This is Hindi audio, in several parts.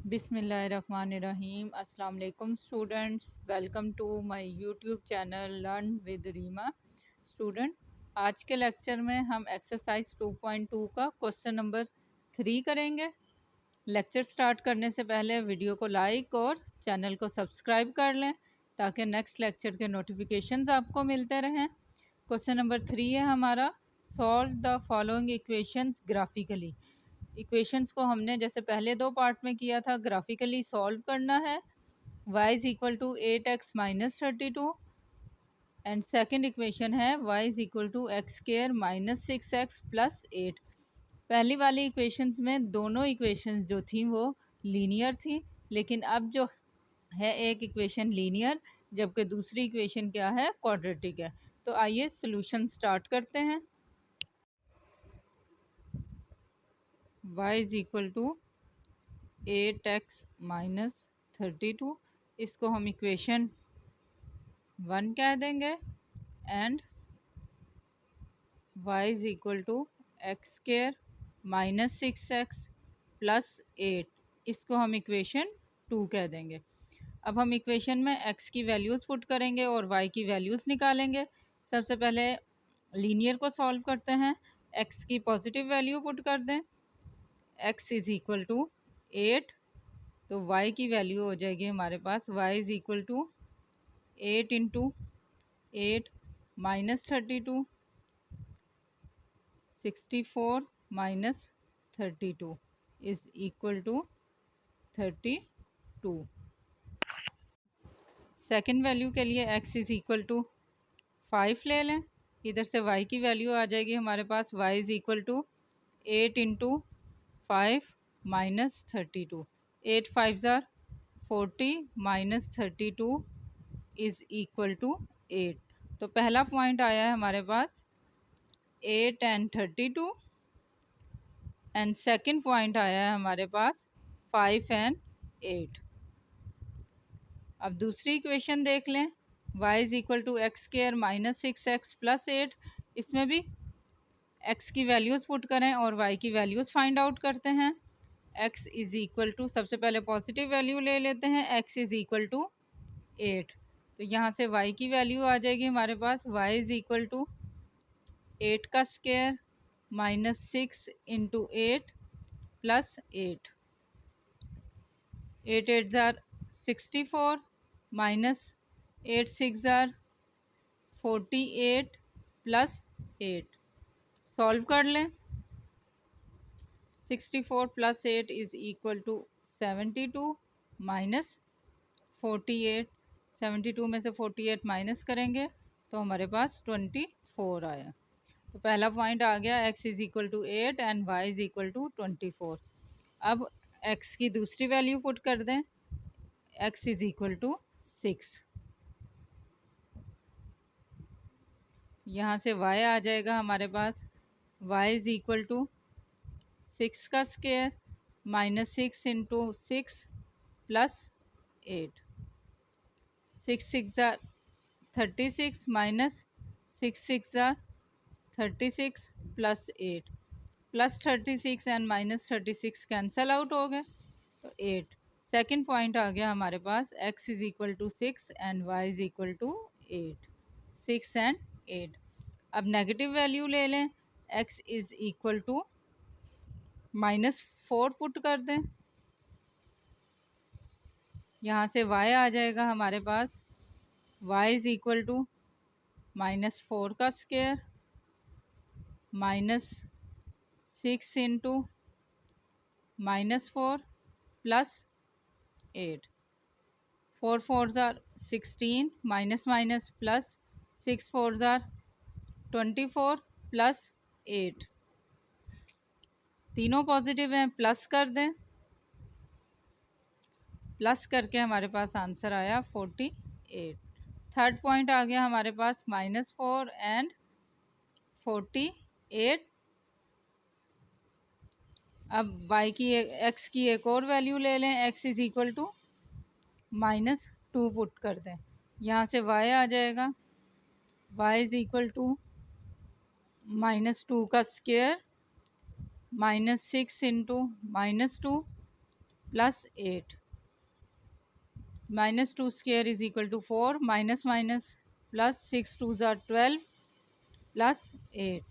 बिस्मिल्लाहिर्रहमानिर्रहीम। अस्सलाम वालेकुम students, welcome to my YouTube channel learn with Reema. Student, आज के लेक्चर में हम एक्सरसाइज 2.2 का क्वेश्चन नंबर 3 करेंगे। लेक्चर स्टार्ट करने से पहले वीडियो को लाइक और चैनल को सब्सक्राइब कर लें ताकि नेक्स्ट लेक्चर के नोटिफिकेशंस आपको मिलते रहें। क्वेश्चन नंबर 3 है हमारा, solve the following equations graphically. Equations को हमने जैसे पहले दो पार्ट में किया था, ग्राफिकली सॉल्व करना है। y is equal to 8x minus 32 and second equation है y is equal to x square minus 6x plus 8। पहली वाली इक्वेशंस में दोनों इक्वेशंस जो थी वो लीनियर थी, लेकिन अब जो है एक इक्वेशन लीनियर जबकि दूसरी इक्वेशन क्या है, क्वाड्रेटिक है। तो आइए सॉल्यूशन स्टार्ट करते हैं। y is equal to 8x minus 32, इसको हम इक्वेशन 1 कह देंगे, and y is equal to x square minus 6x plus 8, इसको हम इक्वेशन 2 कह देंगे। अब हम इक्वेशन में x की वैल्यूज़ पुट करेंगे और y की वैल्यूज़ निकालेंगे। सबसे पहले लीनियर को सॉल्व करते हैं। x की पॉजिटिव वैल्यू पुट कर दें, x इज़ इक्वल टू 8, तो y की वैल्यू हो जाएगी हमारे पास y is equal to 8 into 8 minus 32, 64 minus 32 is equal to 32। Second value के लिए x इज़ इक्वल टू 5 ले लें, इधर से y की वैल्यू आ जाएगी हमारे पास y is equal to 8 into 5 minus 32, 8 5 ज़ार 40 माइनस 32 इज़ इक्वल टू 8। तो पहला पॉइंट आया है हमारे पास 8 एंड 32, एंड सेकंड पॉइंट आया है हमारे पास 5 एंड 8। अब दूसरी इक्वेशन देख लें, y is equal to x square minus 6x plus 8, इसमें भी x की वैल्यूज़ पुट करें और y की वैल्यूज़ फाइंड आउट करते हैं। x इज़ इक्वल टू, सबसे पहले पॉजिटिव वैल्यू ले लेते हैं, x इज़ इक्वल टू 8, तो यहाँ से y की वैल्यू आ जाएगी हमारे पास y इज़ इक्वल टू 8 का स्क्वायर माइनस 6 इंटू 8 प्लस 8, 8 8 ज़ार 64 माइनस 8 6 ज़ार 48 प्लस 8। सॉल्व कर लें, 64 plus 8 is equal to 72 minus 48, 72 में से 48 माइनस करेंगे तो हमारे पास 24 आया। तो पहला पॉइंट आ गया, x is equal to 8 and y is equal to 24। अब x की दूसरी वैल्यू पुट कर दें, x इज़ इक्वल टू 6, यहाँ से y आ जाएगा हमारे पास y इज़ इक्वल टू 6 का स्क्वायर माइनस 6 इंटू 6 प्लस 8, 6 6 ज़ार 36 माइनस 6 6 ज़ार 36 plus 8, plus 36 and minus 36 cancel out हो गए तो 8। सेकेंड पॉइंट आ गया हमारे पास, x is equal to 6 and y is equal to 8, 6 and 8। अब नेगेटिव वैल्यू ले लें, x is equal to minus 4 put कर दें, यहाँ से y आ जाएगा हमारे पास y is equal to minus 4 का square minus 6 into minus 4 plus 8, 4 4 ज़ार 16 माइनस माइनस प्लस 6 4 ज़ार 24 प्लस 8, तीनों पॉजिटिव हैं, प्लस कर दें, प्लस करके हमारे पास आंसर आया 48। थर्ड पॉइंट आ गया हमारे पास माइनस 4 एंड 48। अब y की x की एक और वैल्यू ले लें, x is equal to minus 2 put कर दें, यहाँ से y आ जाएगा y is equal to minus 2 का square minus 6 into minus 2 plus 8, minus 2 square is equal to 4, minus minus plus 6 2 ज़ार 12 प्लस 8,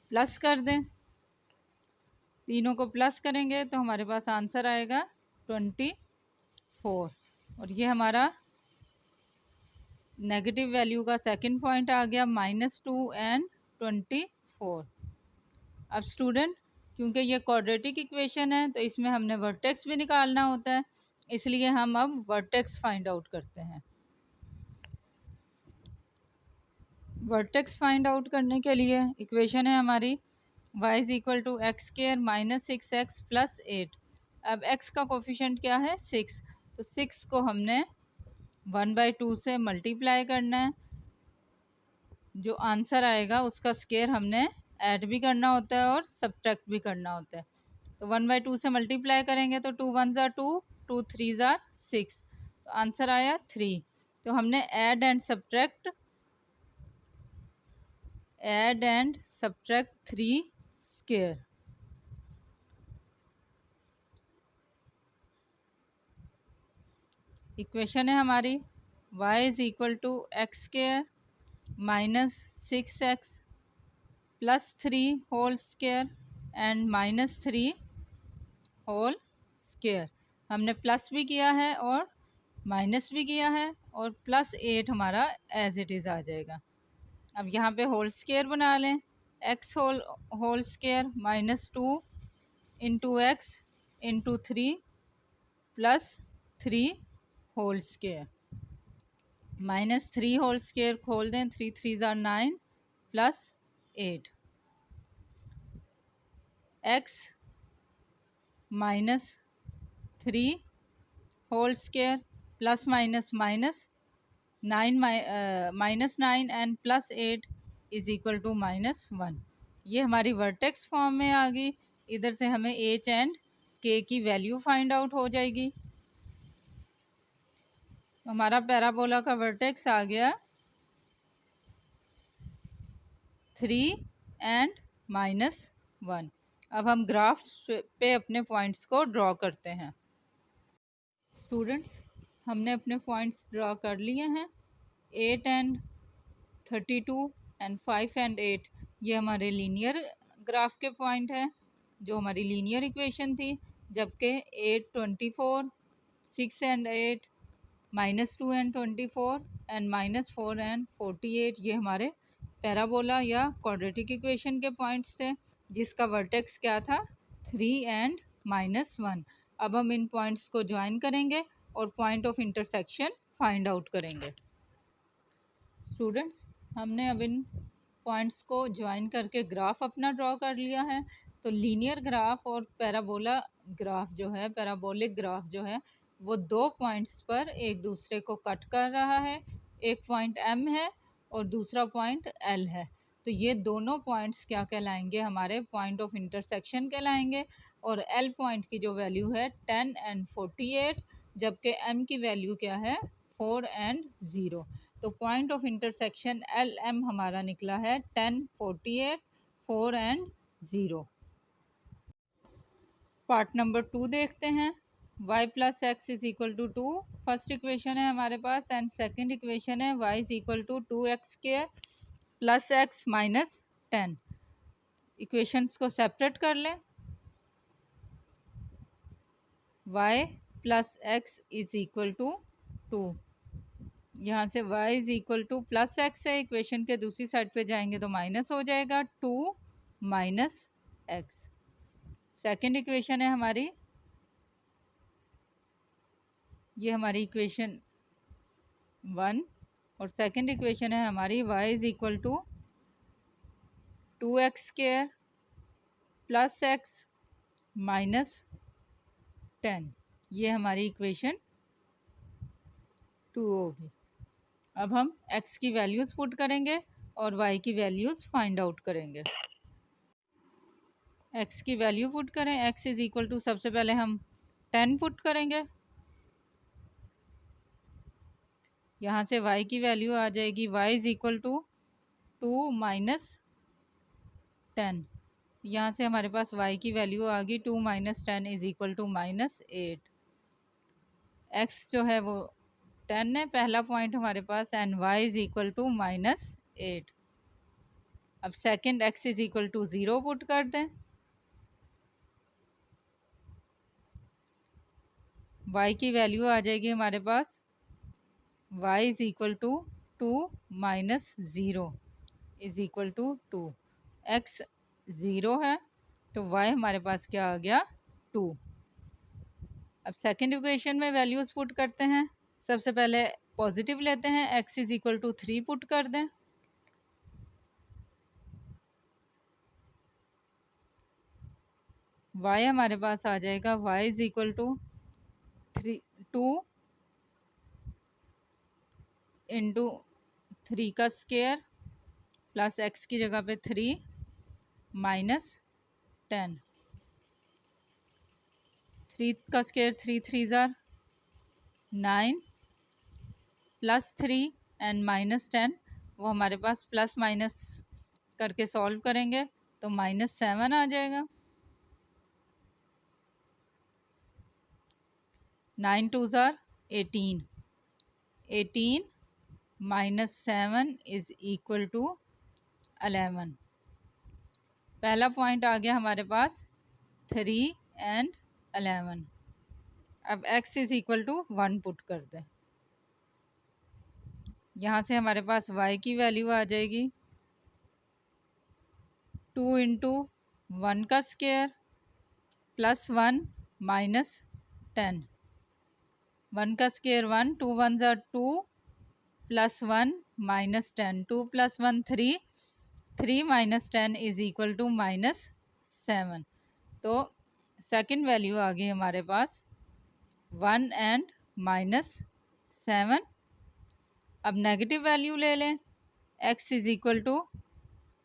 प्लस कर दें, तीनों को प्लस करेंगे तो हमारे पास आंसर आएगा 24। और ये हमारा नेगेटिव वैल्यू का सेकंड पॉइंट आ गया, -2 एंड 24। अब स्टूडेंट, क्योंकि ये क्वाड्रेटिक इक्वेशन है तो इसमें हमने वर्टेक्स भी निकालना होता है, इसलिए हम अब वर्टेक्स फाइंड आउट करते हैं। वर्टेक्स फाइंड आउट करने के लिए इक्वेशन है हमारी y is equal to x square minus 6x plus 8। अब x का कोफिशेंट क्या है 6, तो 6 को हमने 1/2 से मल्टीप्लाई करना है, जो आंसर आएगा उसका स्क्वायर हमने ऐड भी करना होता है और सब्ट्रैक्ट भी करना होता है। तो 1/2 से मल्टीप्लाई करेंगे तो 2 1 ज़ार 2, 2 3 ज़ार 6, तो आंसर आया 3। तो हमने add and subtract 3 square. Equation है हमारी y is equal to x square minus 6x plus 3 whole square and minus 3 whole square. हमने प्लस भी किया है और माइनस भी किया है, और प्लस 8 हमारा एज इट इज़ आ जाएगा। अब यहाँ पे होल स्क्वायर बना लें, x whole square minus 2 into x into 3 plus 3 whole square, minus 3 whole square खोल दें, 3 3 ज़ार 9 plus 8, x minus 3 whole square plus minus minus 9 minus 9 and plus 8 is equal to -1। ये हमारी वर्टेक्स फॉर्म में आ गई। इधर से हमें h एंड k की वैल्यू फाइंड आउट हो जाएगी। हमारा पैराबोला का वर्टेक्स आ गया 3 एंड -1। अब हम ग्राफ पे अपने पॉइंट्स को ड्रॉ करते हैं। स्टूडेंट्स, हमने अपने पॉइंट्स ड्रॉ कर लिए हैं, 8 एंड 32 एंड 5 एंड 8। ये हमारे लीनियर ग्राफ के पॉइंट हैं, जो हमारी लीनियर इक्वेशन थी, जबकि 8 24, 6 एंड 8, -2 एंड 24 एंड -4 एंड 48 ये हमारे पैराबोला या क्वाड्रेटिक इक्वेशन के पॉइंट्स थे, जिसका वर्टेक्स क्या था 3 एंड -1। अब हम इन पॉइंट्स को ज्वाइन करेंगे और point of intersection find out करेंगे। स्टूडेंट्स, हमने अब इन पॉइंट्स को ज्वाइन करके ग्राफ अपना ड्रॉ कर लिया है। तो लीनियर ग्राफ और पैराबोला ग्राफ जो है, पैराबोलिक ग्राफ जो है, वो 2 पॉइंट्स पर एक दूसरे को कट कर रहा है। एक पॉइंट M है और दूसरा पॉइंट L है। तो ये दोनों पॉइंट्स क्या कहलाएंगे, हमारे पॉइंट ऑफ इंटरसेक्शन कहलाएंगे। और L पॉइंट की जो वैल्यू है 10 एंड 48, जबकि M की वैल्यू क्या है 4 एंड 0। तो पॉइंट ऑफ इंटरसेक्शन LM हमारा निकला है 10, 48, 4 एंड 0। पार्ट नंबर 2 देखते हैं। y plus x is equal to 2 first equation है हमारे पास, एंड सेकंड इक्वेशन है y is equal to 2x square plus x minus 10। Equations को सेपरेट कर लें। y plus x is equal to 2, यहाँ से y is equal to plus x है, इक्वेशन के दूसरी साइड पे जाएंगे तो माइनस हो जाएगा, 2 माइनस एक्स। सेकेंड इक्वेशन है हमारी, ये हमारी इक्वेशन 1, और सेकेंड इक्वेशन है हमारी y is equal to 2x square plus x minus 10। ये हमारी इक्वेशन 2 होगी। अब हम x की वैल्यूज़ पुट करेंगे और y की वैल्यूज़ फाइंड आउट करेंगे। x की वैल्यू पुट करें, x इज़ इक्वल टू सबसे पहले हम 10 पुट करेंगे, यहाँ से y की वैल्यू आ जाएगी y is equal to 2 minus 10। यहाँ से हमारे पास y की वैल्यू आ गई 2 minus 10 is equal to -8। X जो है वो 10 है पहला पॉइंट हमारे पास, and y is equal to -8। अब second x is equal to 0 put कर दें, वाई की वैल्यू आ जाएगी हमारे पास y is equal to 2 minus 0 is equal to 2। x 0 है तो y हमारे पास क्या आ गया 2। अब सेकंड इक्वेशन में वैल्यूज़ पुट करते हैं। सबसे पहले पॉजिटिव लेते हैं, x is equal to 3 put कर दें, y हमारे पास आ जाएगा y is equal to 2 into 3 का स्केयर प्लस x की जगह पे 3 माइनस 10। 3 का स्केयर 3 3 ज़ार 9 प्लस 3 एंड माइनस 10, वो हमारे पास प्लस माइनस करके सॉल्व करेंगे तो -7 आ जाएगा। 9 2 ज़ार 18, 18 माइनस 7 इज़ इक्वल टू 11। पहला पॉइंट आ गया हमारे पास 3 एंड 11। अब x is equal to 1 put कर दें, यहाँ से हमारे पास y की वैल्यू आ जाएगी 2 इंटू 1 का स्केयर प्लस 1 माइनस 10। 1 का स्केयर 1, 2 1 ज़ार 2 plus 1 minus 10, 2 plus 1 3, 3 minus 10 is equal to -7। तो सेकंड वैल्यू आ गई हमारे पास 1 एंड -7। अब नेगेटिव वैल्यू ले लें, x is equal to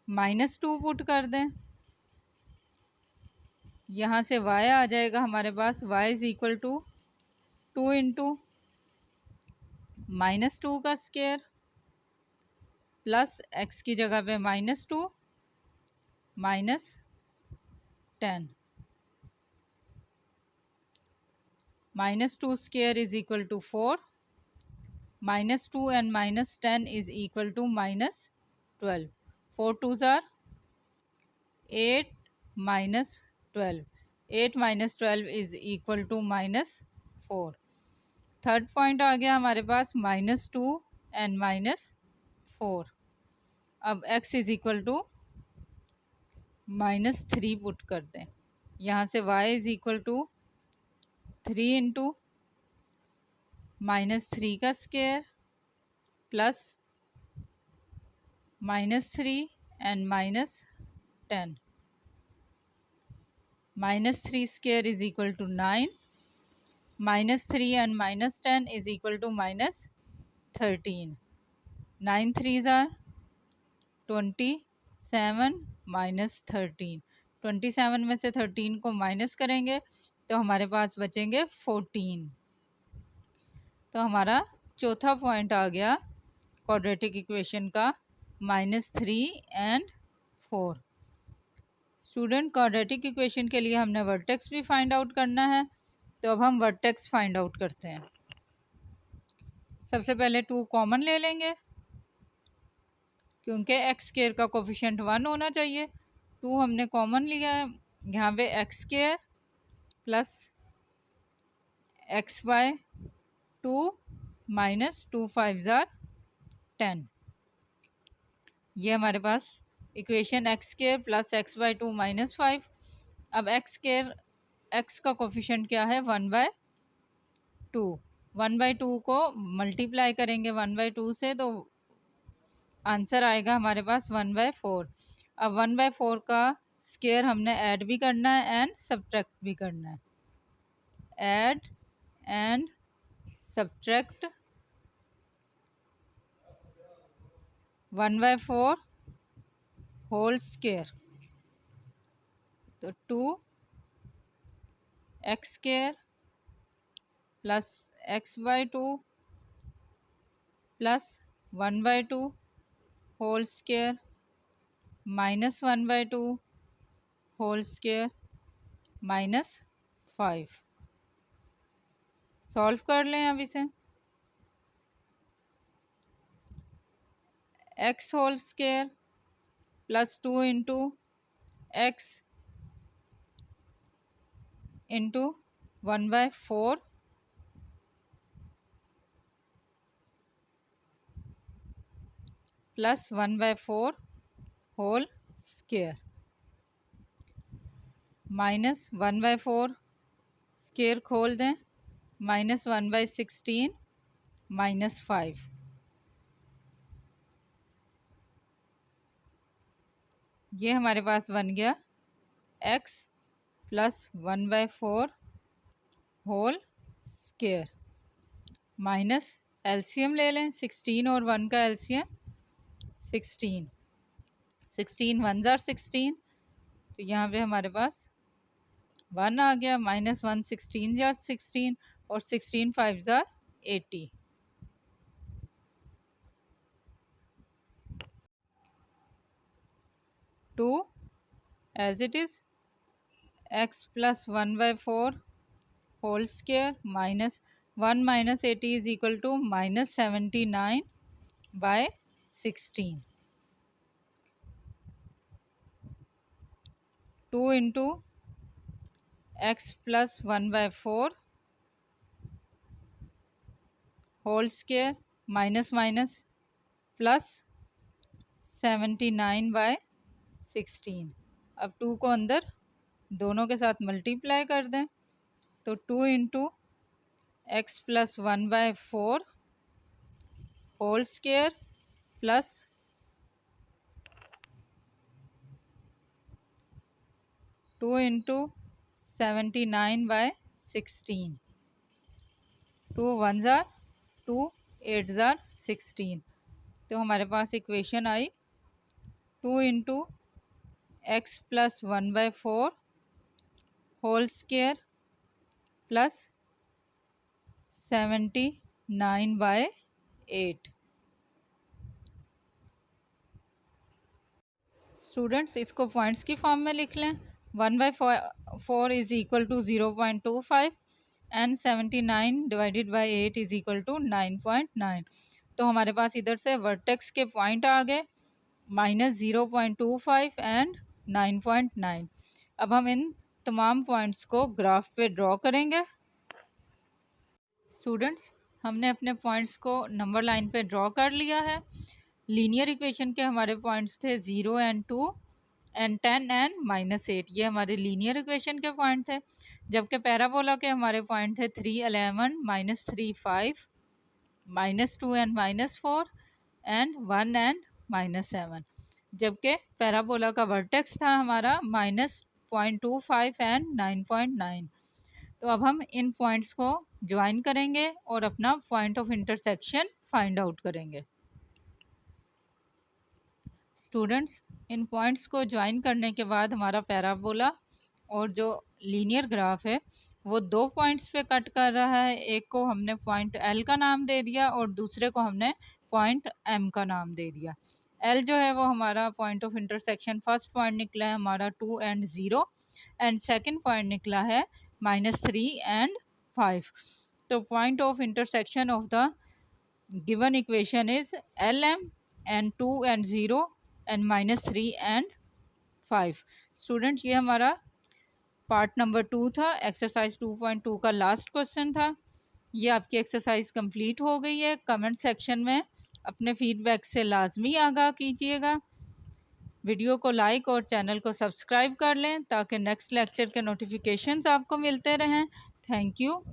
-2 put कर दें, यहाँ से y आ जाएगा हमारे पास y is equal to 2 into -2 का स्केयर प्लस x की जगह पे -2 minus 10। -2 square is equal to 4, -2 and -10 is equal to -12। 4 2 ज़ार 8 minus 12, 8 minus 12 is equal to -4। Third point आ गया हमारे पास -2 एंड -4। अब x is equal to -3 put कर दें, यहाँ से y is equal to 3 into -3 का square plus -3 and -10। -3 square is equal to 9, -3 and -10 is equal to -13। 9 3 ज़ार 27 माइनस 13, 27 में से 13 को माइनस करेंगे तो हमारे पास बचेंगे 14। तो हमारा चौथा पॉइंट आ गया क्वाड्रेटिक इक्वेशन का -3 एंड 4। स्टूडेंट, क्वाड्रेटिक इक्वेशन के लिए हमने वर्टेक्स भी फाइंड आउट करना है, तो अब हम वर्टेक्स फाइंड आउट करते हैं। सबसे पहले 2 कॉमन ले लेंगे, क्योंकि एक्स स्केयर का कोफिशिएंट 1 होना चाहिए। 2 हमने कॉमन लिया है, यहाँ पे x square plus x by 2 minus 2 5 ज़ार 10। ये हमारे पास equation x square plus x by 2 minus 5। अब एक्स स्केयर, एक्स का कोफिशिएंट क्या है 1/2। 1/2 को मल्टीप्लाई करेंगे 1/2 से तो आंसर आएगा हमारे पास 1/4। अब 1/4 का स्केयर हमने ऐड भी करना है एंड सब्ट्रैक्ट भी करना है। Add and subtract 1/4 whole square, तो 2 x square plus x by 2 plus 1/2 whole square minus 1/2 whole square minus 5। Solve कर लें अब इसे। X whole square plus 2 into x into 1/4 plus 1/4 whole square minus 1/4 square खोल दें माइनस 1/16 माइनस 5। ये हमारे पास बन गया x plus 1/4 whole square minus LCM ले लें 16 और 1 का एलसीएम 16 1 जार 16 तो यहाँ पे हमारे पास 1 आ गया माइनस 1 16 जार 16 और 16 5 जार 80। To as it is x plus 1/4 whole square minus 1 minus 80 is equal to minus 79/16। 2 into x plus 1/4 whole square minus minus plus 79/16। अब 2 को अंदर दोनों के साथ मल्टीप्लाई कर दें तो 2 into x plus 1/4 whole square plus 2 into 79/16। 2 1 जार 2 8 जार 16 तो हमारे पास इक्वेशन आई 2 into x plus 1/4 whole square plus 79/8। Students इसको पॉइंट्स की फॉर्म में लिख लें 1/4 is equal to 0.25 and 79 divided by 8 is equal to 9.9। तो हमारे पास इधर से वर्टेक्स के पॉइंट आ गए माइनस 0.25 एंड 9.9। अब हम इन तमाम पॉइंट्स को ग्राफ पे ड्रॉ करेंगे। स्टूडेंट्स हमने अपने पॉइंट्स को नंबर लाइन पे ड्रॉ कर लिया है। लीनियर इक्वेशन के हमारे पॉइंट्स थे 0 एंड 2 एंड 10 एंड -8। ये हमारे लीनियर इक्वेशन के पॉइंट थे। जबकि पैराबोला के हमारे पॉइंट थे 3 11 -3 5 -2 एंड -4 एंड 1 एंड -7। जबकि पैराबोला का वर्टेक्स था हमारा -0.25 एंड 9.9। तो अब हम इन पॉइंट्स को ज्वाइन करेंगे और अपना point of intersection find out करेंगे। स्टूडेंट्स इन पॉइंट्स को ज्वाइन करने के बाद हमारा पैराबोला और जो लीनियर ग्राफ है वो 2 पॉइंट्स पे कट कर रहा है। एक को हमने पॉइंट एल का नाम दे दिया और दूसरे को हमने पॉइंट एम का नाम दे दिया। एल जो है वो हमारा point of intersection first point निकला है हमारा 2 एंड 0 एंड सेकंड पॉइंट निकला है -3 एंड 5। तो point of intersection of the given equation is LM and 2 and 0 and -3 and 5। Student ये हमारा पार्ट नंबर 2 था। एक्सरसाइज 2.2 का लास्ट क्वेश्चन था। ये आपकी एक्सरसाइज कंप्लीट हो गई है। कमेंट सेक्शन में अपने फीडबैक से लाजमी आगाह कीजिएगा। वीडियो को लाइक और चैनल को सब्सक्राइब कर लें ताकि नेक्स्ट लेक्चर के नोटिफिकेशंस आपको मिलते रहें। Thank you.